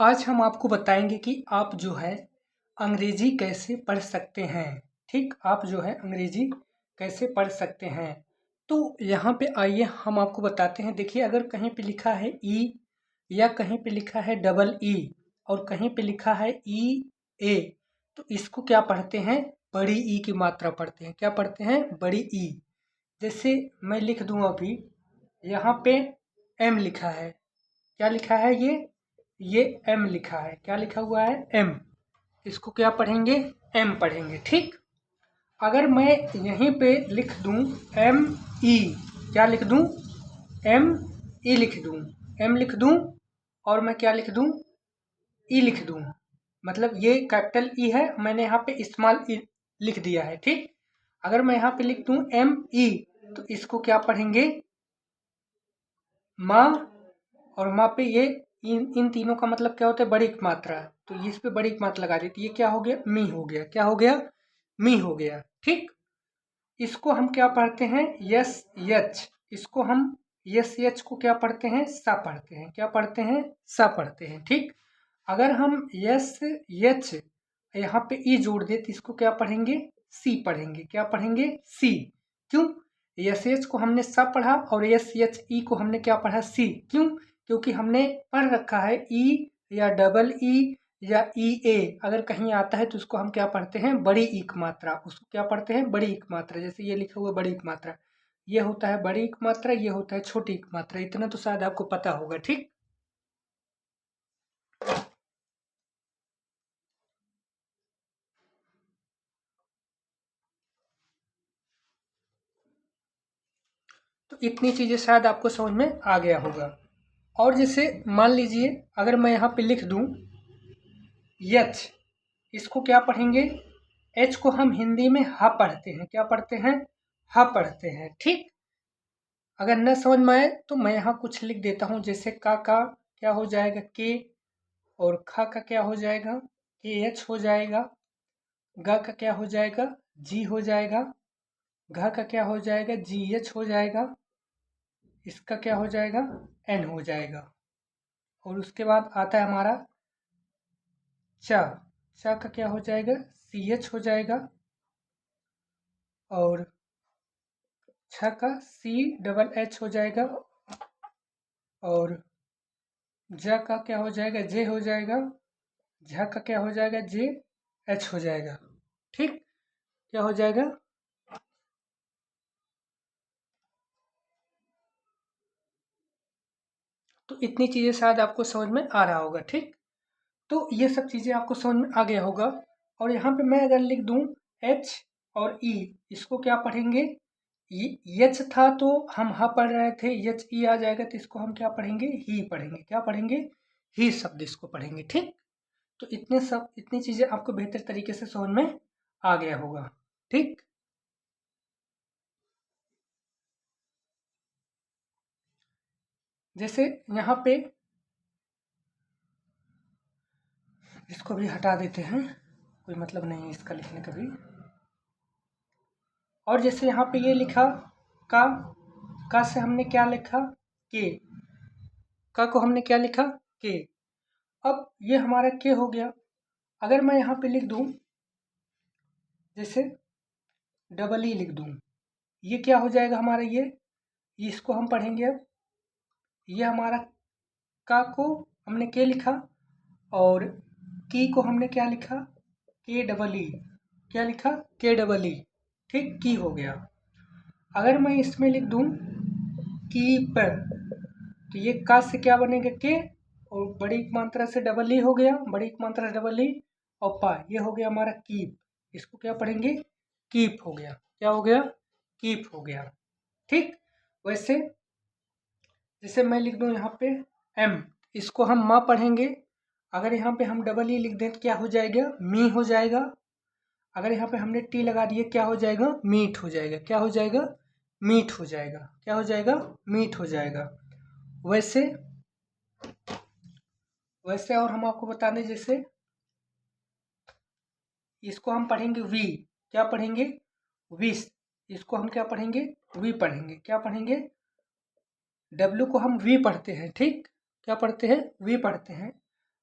आज हम आपको बताएंगे कि आप जो है अंग्रेजी कैसे पढ़ सकते हैं। ठीक, आप जो है अंग्रेजी कैसे पढ़ सकते हैं। तो यहाँ पे आइए हम आपको बताते हैं। देखिए, अगर कहीं पे लिखा है ई या कहीं पे लिखा है डबल ई और कहीं पे लिखा है ई ए, तो इसको क्या पढ़ते हैं? बड़ी ई की मात्रा पढ़ते हैं। क्या पढ़ते हैं? बड़ी ई। जैसे मैं लिख दूं अभी, यहाँ पे एम लिखा है। क्या लिखा है? ये एम लिखा है। क्या लिखा हुआ है? एम। इसको क्या पढ़ेंगे? एम पढ़ेंगे। ठीक, अगर मैं यहीं पे लिख दूं एम ई, क्या लिख दूं? एम ई लिख दूं, एम लिख दूं और मैं क्या लिख दूं? ई लिख दूं। मतलब ये कैपिटल ई है, मैंने यहाँ पे स्मॉल ई लिख दिया है। ठीक, अगर मैं यहाँ पे लिख दूं एम ई, तो इसको क्या पढ़ेंगे? माँ। और माँ पे ये इन तीनों का मतलब क्या होता है? बड़ी मात्रा। तो इस पे बड़ी मात्रा लगा देती है। ये क्या हो गया? मी हो गया। क्या हो गया? मी हो गया। ठीक, इसको हम क्या पढ़ते हैं? यस यच। इसको हम यस यच को क्या पढ़ते हैं? सा पढ़ते हैं। क्या पढ़ते हैं? सा पढ़ते हैं। ठीक, अगर हम यस यच यहाँ पे ई जोड़ दे तो इसको क्या पढ़ेंगे? सी पढ़ेंगे। क्या पढ़ेंगे? सी। क्यों? यस एच को हमने सा पढ़ा और यस एच ई को हमने क्या पढ़ा? सी। क्यों? क्योंकि हमने पढ़ रखा है ई या डबल ई या ई ए, अगर कहीं आता है तो उसको हम क्या पढ़ते हैं? बड़ी इक मात्रा। उसको क्या पढ़ते हैं? बड़ी इक मात्रा। जैसे ये लिखा हुआ बड़ी इक मात्रा, ये होता है बड़ी इक मात्रा, ये होता है छोटी इक मात्रा। इतना तो शायद आपको पता होगा। ठीक, तो इतनी चीजें शायद आपको समझ में आ गया होगा। और जैसे मान लीजिए, अगर मैं यहाँ पे लिख दूं यच, इसको क्या पढ़ेंगे? एच को हम हिंदी में हा पढ़ते हैं। क्या पढ़ते हैं? हा पढ़ते हैं। ठीक, अगर न समझ में आए तो मैं यहाँ कुछ लिख देता हूँ। जैसे का क्या हो जाएगा? के। और खा का क्या हो जाएगा? के एच हो जाएगा। गा का क्या हो जाएगा? जी हो जाएगा। घा का क्या हो जाएगा? जी एच हो जाएगा। इसका क्या हो जाएगा? एन हो जाएगा। और उसके बाद आता है हमारा चा। चा का क्या हो जाएगा? सी एच हो जाएगा। और छ का सी डबल एच हो जाएगा। और ज का क्या हो जाएगा? जे हो जाएगा। झ का क्या हो जाएगा? जे एच हो जाएगा। ठीक, क्या हो जाएगा? तो इतनी चीज़ें शायद आपको समझ में आ रहा होगा। ठीक, तो ये सब चीज़ें आपको समझ में आ गया होगा। और यहाँ पे मैं अगर लिख दूँ एच और ई, इसको क्या पढ़ेंगे? यच था तो हम हा पढ़ रहे थे, यच ई आ जाएगा तो इसको हम क्या पढ़ेंगे? ही पढ़ेंगे। क्या पढ़ेंगे? ही शब्द इसको पढ़ेंगे। ठीक, तो इतनी चीज़ें आपको बेहतर तरीके से समझ में आ गया होगा। ठीक, जैसे यहाँ पे इसको भी हटा देते हैं, कोई मतलब नहीं है इसका लिखने का भी। और जैसे यहाँ पे ये लिखा का से हमने क्या लिखा? के। का को हमने क्या लिखा? के। अब ये हमारा के हो गया। अगर मैं यहाँ पे लिख दूं जैसे डबल ई लिख दूं, ये क्या हो जाएगा हमारा? ये इसको हम पढ़ेंगे अब। ये हमारा का को हमने के लिखा और की को हमने क्या लिखा? के डबल ई। क्या लिखा? के डबल ई। ठीक, की हो गया। अगर मैं इसमें लिख दूं कीपर, तो ये का से क्या बनेगा? के। और बड़ी मात्रा से डबल ई हो गया, बड़ी मात्रा से डबल ई और पा, ये हो गया हमारा कीप। इसको क्या पढ़ेंगे? कीप हो गया। क्या हो गया? कीप हो गया। ठीक, वैसे जैसे मैं लिख दूं यहाँ पे एम, इसको हम माँ पढ़ेंगे। अगर यहाँ पे हम डबल ई लिख दें तो क्या हो जाएगा? मी हो जाएगा। अगर यहाँ पे हमने टी लगा दिए क्या हो जाएगा? मीट हो जाएगा। क्या हो जाएगा? मीट हो जाएगा। क्या हो जाएगा? मीट हो जाएगा। वैसे वैसे और हम आपको बता दें, जैसे इसको हम पढ़ेंगे वी। क्या पढ़ेंगे? विश। इसको हम क्या पढ़ेंगे? वी पढ़ेंगे। क्या पढ़ेंगे? डब्ल्यू को हम वी पढ़ते हैं। ठीक, क्या पढ़ते हैं? वी पढ़ते हैं।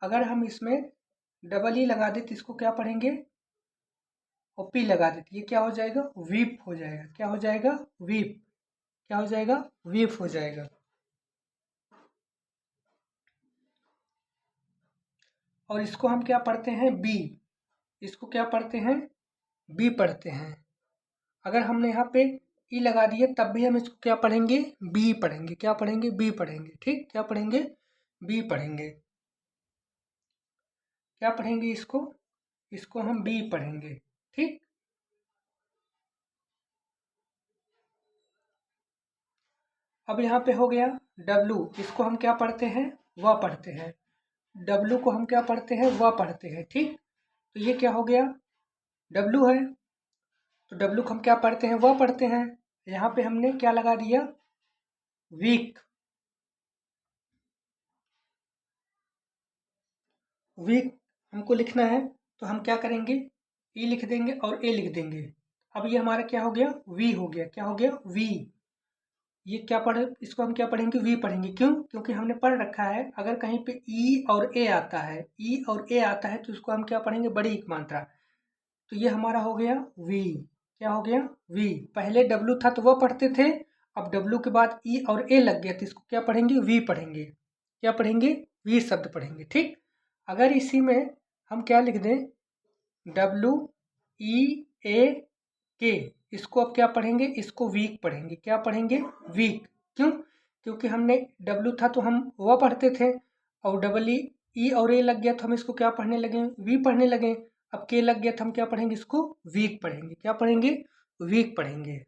अगर हम इसमें डबल ई लगा दें तो इसको क्या पढ़ेंगे, और पी लगा देते, ये क्या हो जाएगा, वीप हो जाएगा। क्या हो जाएगा, वीप। क्या हो जाएगा, वीप हो जाएगा। और इसको हम क्या पढ़ते हैं, बी। इसको क्या पढ़ते हैं, बी पढ़ते हैं। अगर हमने यहाँ पे ई लगा दिए तब भी हम इसको क्या पढ़ेंगे, बी पढ़ेंगे। क्या पढ़ेंगे, बी पढ़ेंगे। ठीक, क्या पढ़ेंगे, बी पढ़ेंगे। क्या पढ़ेंगे, इसको हम बी पढ़ेंगे। ठीक, अब यहाँ पे हो गया डब्लू, इसको हम क्या पढ़ते हैं, वह पढ़ते हैं। डब्लू को हम क्या पढ़ते हैं, वह पढ़ते हैं। ठीक, तो ये क्या हो गया, डब्लू है, तो डब्लू को हम क्या पढ़ते हैं, वह पढ़ते हैं। यहाँ पे हमने क्या लगा दिया, वीक। वीक हमको लिखना है तो हम क्या करेंगे, ई लिख देंगे और ए लिख देंगे। अब ये हमारा क्या हो गया, वी हो गया। क्या हो गया, वी। ये क्या पढ़े, इसको हम क्या पढ़ेंगे, वी पढ़ेंगे। क्यों, क्योंकि हमने पढ़ रखा है अगर कहीं पे ई और ए आता है, ई और ए आता है तो उसको हम क्या पढ़ेंगे, बड़ी एक मात्रा। तो ये हमारा हो गया वी। क्या हो गया, वी। पहले डब्लू था तो वह पढ़ते थे, अब डब्लू के बाद ई और ए लग गया तो इसको क्या पढ़ेंगे, वी पढ़ेंगे। क्या पढ़ेंगे, वी शब्द पढ़ेंगे। ठीक, अगर इसी में हम क्या लिख दें, डब्लू ई ए के, इसको अब क्या पढ़ेंगे, इसको वीक पढ़ेंगे। क्या पढ़ेंगे, वीक। क्यों, क्योंकि हमने डब्लू था तो हम वह पढ़ते थे, और डबल ई और ए लग गया तो हम इसको क्या पढ़ने लगे, वी पढ़ने लगे। अब के लग गया तो हम क्या पढ़ेंगे, इसको वीक पढ़ेंगे। क्या पढ़ेंगे, वीक पढ़ेंगे।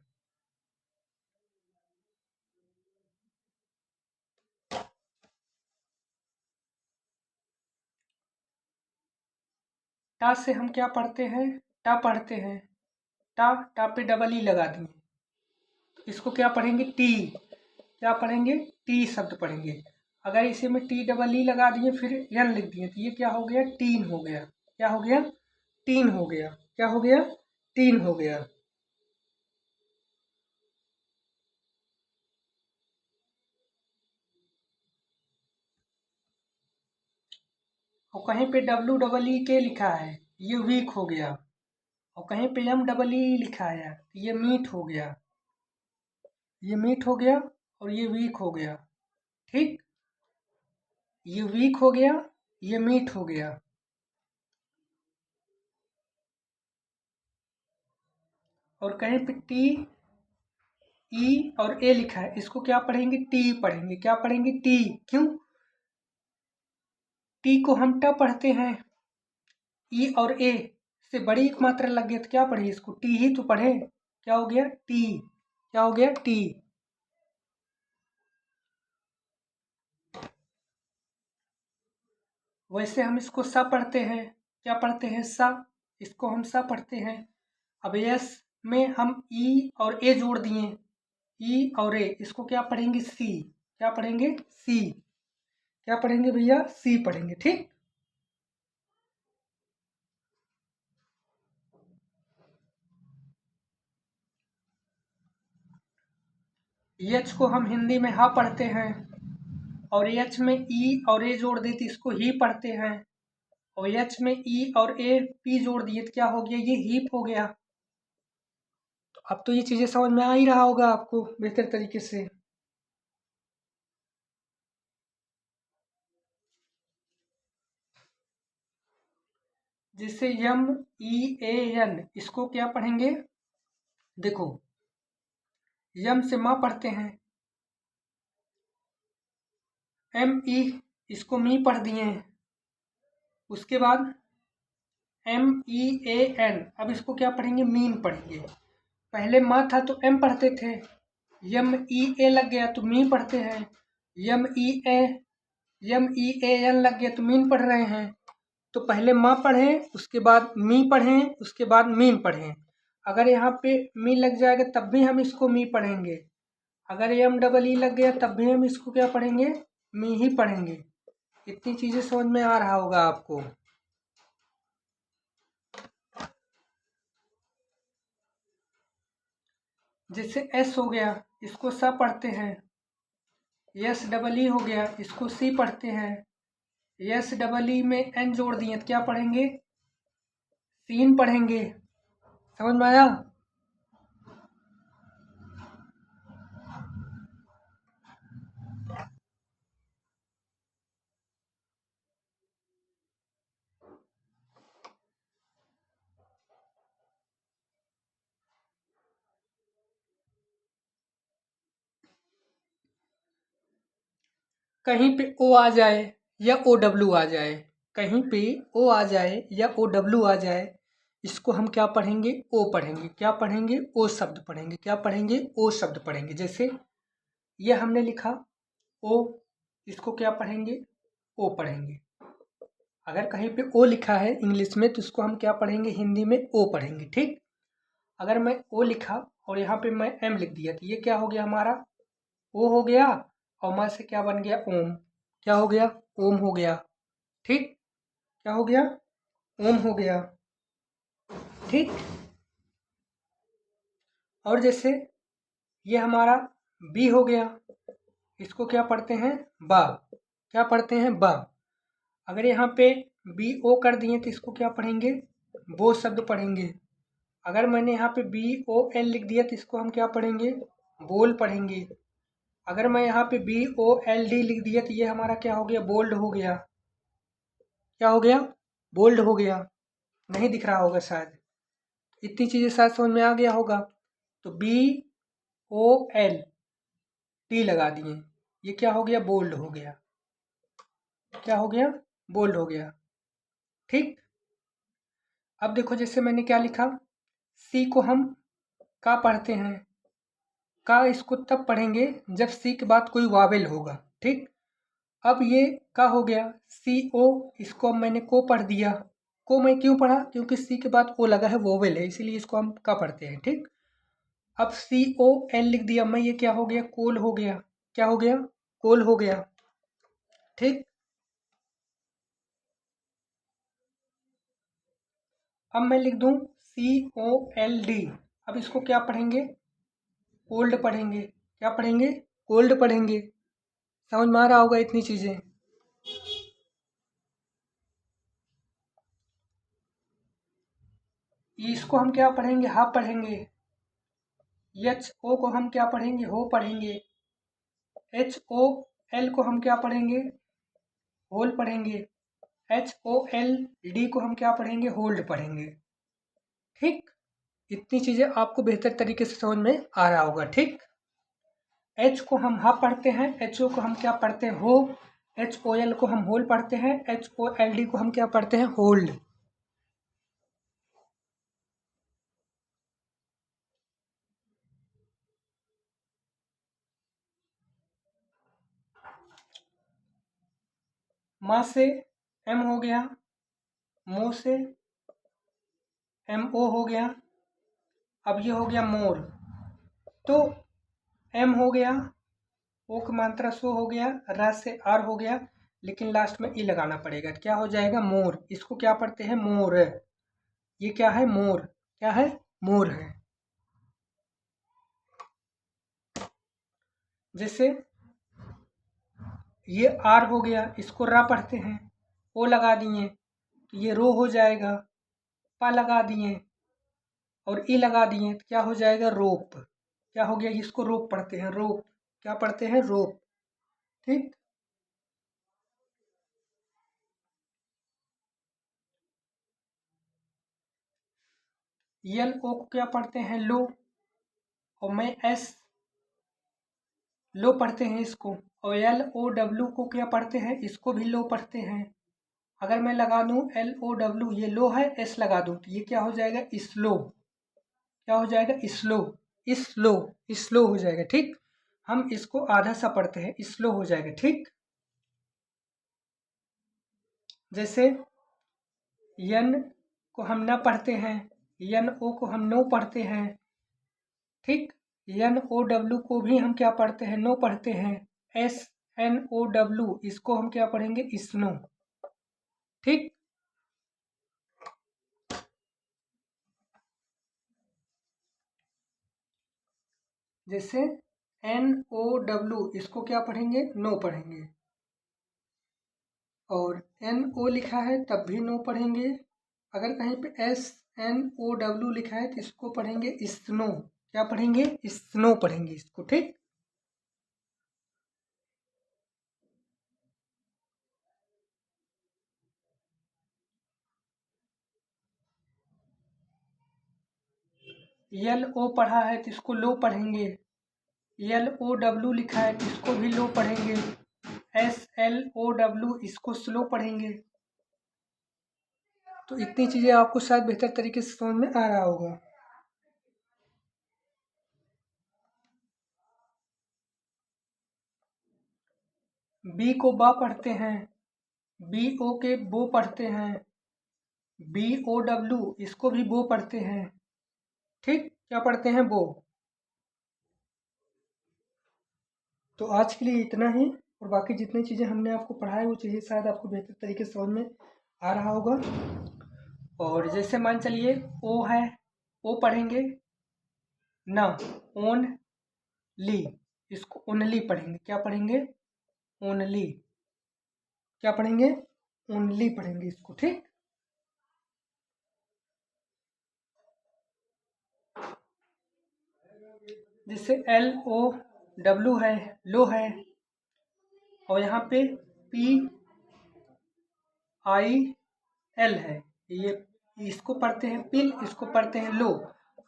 टा से हम क्या पढ़ते हैं, टा पढ़ते हैं। टा, टा पे डबल ई लगा दिए, इसको क्या पढ़ेंगे, टी। क्या पढ़ेंगे, टी शब्द पढ़ेंगे। अगर इसी में टी डबल ई लगा दिए फिर एन लिख दिए तो ये क्या हो गया, टीन हो गया। क्या हो गया, टीन हो गया। क्या हो गया, टीन हो गया। और कहीं पे डब्लू डबल ई के लिखा है, ये वीक हो गया। और कहीं पे एम डबल ई लिखा है, ये मीट हो गया। ये मीट हो गया और ये वीक हो गया। ठीक, ये वीक हो गया, ये मीट हो गया। और कहीं पे टी ई और ए लिखा है, इसको क्या पढ़ेंगे, टी पढ़ेंगे। क्या पढ़ेंगे, टी। क्यों, टी को हम ट पढ़ते हैं, ई और ए से बड़ी एक मात्रा लग गया तो क्या पढ़े, इसको टी ही तो पढ़े। क्या हो गया, टी। क्या हो गया, टी। वैसे हम इसको सा पढ़ते हैं। क्या पढ़ते हैं, सा। इसको हम सा पढ़ते हैं। अब यस में हम ई और ए जोड़ दिए, ई और ए, इसको क्या पढ़ेंगे, सी। क्या पढ़ेंगे, सी। क्या पढ़ेंगे भैया, सी पढ़ेंगे। ठीक, एच को हम हिंदी में हा पढ़ते हैं, और एच में ई और ए जोड़ देते इसको ही पढ़ते हैं। और एच में ई और ए पी जोड़ दिए तो क्या हो गया, ये हीप हो गया। तो अब तो ये चीजें समझ में आ ही रहा होगा आपको बेहतर तरीके से। जैसे यम ई ए एन, इसको क्या पढ़ेंगे, देखो यम से माँ पढ़ते हैं, एम ई, इसको मी पढ़ दिए हैं। उसके बाद एम ई ए एन, अब इसको क्या पढ़ेंगे, मीन पढ़ेंगे। पहले माँ था तो एम पढ़ते थे, यम ई ए लग गया तो मी पढ़ते हैं। यम ई ए, यम ई ए एन लग गया तो मीन पढ़ रहे हैं। तो पहले माँ पढ़ें, उसके बाद मी पढ़ें, उसके बाद मीन पढ़ें। अगर यहाँ पे मी लग जाएगा तब भी हम इसको मी पढ़ेंगे। अगर एम डबल ई लग गया तब भी हम इसको क्या पढ़ेंगे, मी ही पढ़ेंगे। इतनी चीज़ें समझ में आ रहा होगा आपको। जैसे एस हो गया, इसको स पढ़ते हैं। एस डबल ई हो गया, इसको सी पढ़ते हैं। यस डबल ई में एन जोड़ दिए तो क्या पढ़ेंगे? सीन पढ़ेंगे। समझ में आया? कहीं पे ओ आ जाए या ओ डब्ल्यू आ जाए, कहीं पे ओ आ जाए या ओ डब्ल्यू आ जाए, इसको हम क्या पढ़ेंगे? ओ पढ़ेंगे। क्या पढ़ेंगे? ओ शब्द पढ़ेंगे। क्या पढ़ेंगे? ओ शब्द पढ़ेंगे। जैसे ये हमने लिखा ओ, इसको क्या पढ़ेंगे? ओ पढ़ेंगे। अगर कहीं पे ओ लिखा है इंग्लिश में तो इसको हम क्या पढ़ेंगे? हिंदी में ओ पढ़ेंगे। ठीक। अगर मैं ओ लिखा और यहाँ पे मैं एम लिख दिया तो ये क्या हो गया हमारा? ओ हो गया। और मैं से क्या बन गया? ओम। क्या हो गया? ओम हो गया। ठीक। क्या हो गया? ओम हो गया। ठीक। और जैसे ये हमारा बी हो गया, इसको क्या पढ़ते हैं? बा। क्या पढ़ते हैं? बा। अगर यहाँ पे बी ओ कर दिए तो इसको क्या पढ़ेंगे? वो शब्द पढ़ेंगे। अगर मैंने यहाँ पे बी ओ एल लिख दिया तो इसको हम क्या पढ़ेंगे? बोल पढ़ेंगे। अगर मैं यहाँ पे बी ओ एल डी लिख दिया तो ये हमारा क्या हो गया? बोल्ड हो गया। क्या हो गया? बोल्ड हो गया। नहीं दिख रहा होगा शायद, इतनी चीज़ें शायद समझ में आ गया होगा। तो बी ओ एल टी लगा दिए, ये क्या हो गया? बोल्ड हो गया। क्या हो गया? बोल्ड हो गया। ठीक। अब देखो जैसे मैंने क्या लिखा, सी को हम का पढ़ते हैं? का इसको तब पढ़ेंगे जब सी के बाद कोई वावेल होगा। ठीक। अब ये का हो गया? सी ओ, इसको अब मैंने को पढ़ दिया। को मैं क्यों पढ़ा? क्योंकि सी के बाद ओ लगा है, वोवेल है, इसीलिए इसको हम का पढ़ते हैं। ठीक। अब सी ओ एल लिख दिया मैं, ये क्या हो गया? कोल हो गया। क्या हो गया? कोल हो गया। ठीक। अब मैं लिख दूं सी ओ एल डी, अब इसको क्या पढ़ेंगे? कोल्ड पढ़ेंगे। क्या पढ़ेंगे? कोल्ड पढ़ेंगे। समझ में आ रहा होगा इतनी चीजें। इसको हम क्या पढ़ेंगे? हाफ पढ़ेंगे। एच ओ को हम क्या पढ़ेंगे? हो पढ़ेंगे। एच ओ एल को हम क्या पढ़ेंगे? होल पढ़ेंगे। एच ओ एल डी को हम क्या पढ़ेंगे? होल्ड पढ़ेंगे। ठीक। इतनी चीजें आपको बेहतर तरीके से समझ में आ रहा होगा। ठीक। एच को हम हाफ पढ़ते हैं, एच ओ को हम क्या पढ़ते हैं? हो। एच ओ एल को हम होल पढ़ते हैं, एच ओ एल डी को हम क्या पढ़ते हैं? होल्ड। माँ से एम हो गया, मो से एम ओ हो गया। अब ये हो गया मोर, तो एम हो गया, ओ की मात्रा सो हो गया, रा से आर हो गया, लेकिन लास्ट में ई लगाना पड़ेगा। क्या हो जाएगा? मोर। इसको क्या पढ़ते हैं? मोर। ये क्या है? मोर। क्या है? मोर है। जैसे ये आर हो गया, इसको रा पढ़ते हैं, ओ लगा दिए तो ये रो हो जाएगा। पा लगा दिए और ई लगा दिए तो क्या हो जाएगा? रोप। क्या हो गया? इसको रोप पढ़ते हैं, रोप। क्या पढ़ते हैं? रोप। ठीक। यल ओ को क्या पढ़ते हैं? लो। और मैं एस लो पढ़ते हैं इसको। और एल ओ डब्ल्यू को क्या पढ़ते हैं? इसको भी लो पढ़ते हैं। अगर मैं लगा दूं एल ओ डब्ल्यू, ये लो है, एस लगा दूं तो ये क्या हो जाएगा? स्लो। क्या हो जाएगा? स्लो। स्लो। स्लो हो जाएगा। ठीक। हम इसको आधा सा पढ़ते हैं, स्लो हो जाएगा। ठीक। जैसे यन को हम न पढ़ते हैं, यन ओ को हम नो पढ़ते हैं। ठीक। एन ओ डब्ल्यू को भी हम क्या पढ़ते हैं? नो पढ़ते हैं। एस एन ओ डब्ल्यू, इसको हम क्या पढ़ेंगे? स्नो। ठीक। जैसे एन ओ डब्ल्यू, इसको क्या पढ़ेंगे? नो पढ़ेंगे। और NO लिखा है तब भी नो पढ़ेंगे। अगर कहीं पे SNOW लिखा है तो इसको पढ़ेंगे स्नो। क्या पढ़ेंगे? स्नो पढ़ेंगे इसको, ठीक। LO पढ़ा है तो इसको लो पढ़ेंगे। LOW लिखा है तो इसको भी लो पढ़ेंगे। SLOW इसको स्लो पढ़ेंगे। तो इतनी चीज़ें आपको शायद बेहतर तरीके से समझ में आ रहा होगा। B को बा पढ़ते हैं, BO के बो पढ़ते हैं, BOW इसको भी बो पढ़ते हैं, ठीक। क्या पढ़ते हैं? बो। तो आज के लिए इतना ही, और बाकी जितनी चीज़ें हमने आपको पढ़ाई वो चीज़ें शायद आपको बेहतर तरीके से समझ में आ रहा होगा। और जैसे मान चलिए ओ है, ओ पढ़ेंगे ना, ओन ली, इसको ओनली पढ़ेंगे। क्या पढ़ेंगे? ओनली। क्या पढ़ेंगे? ओनली पढ़ेंगे इसको, ठीक। जैसे LOW है, लो है, और यहाँ पे PIL है, ये इसको पढ़ते हैं पिल, इसको पढ़ते हैं लो।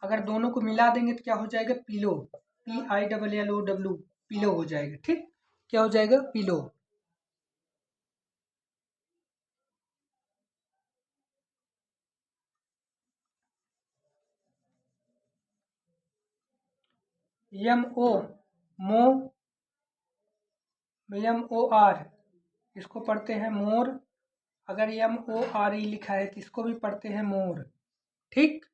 अगर दोनों को मिला देंगे तो क्या हो जाएगा? पिलो। PILLOW, पिलो हो जाएगा, ठीक। क्या हो जाएगा? पिलो। MO मो, MOR इसको पढ़ते हैं मोर। अगर MORE लिखा है तो इसको भी पढ़ते हैं मोर, ठीक।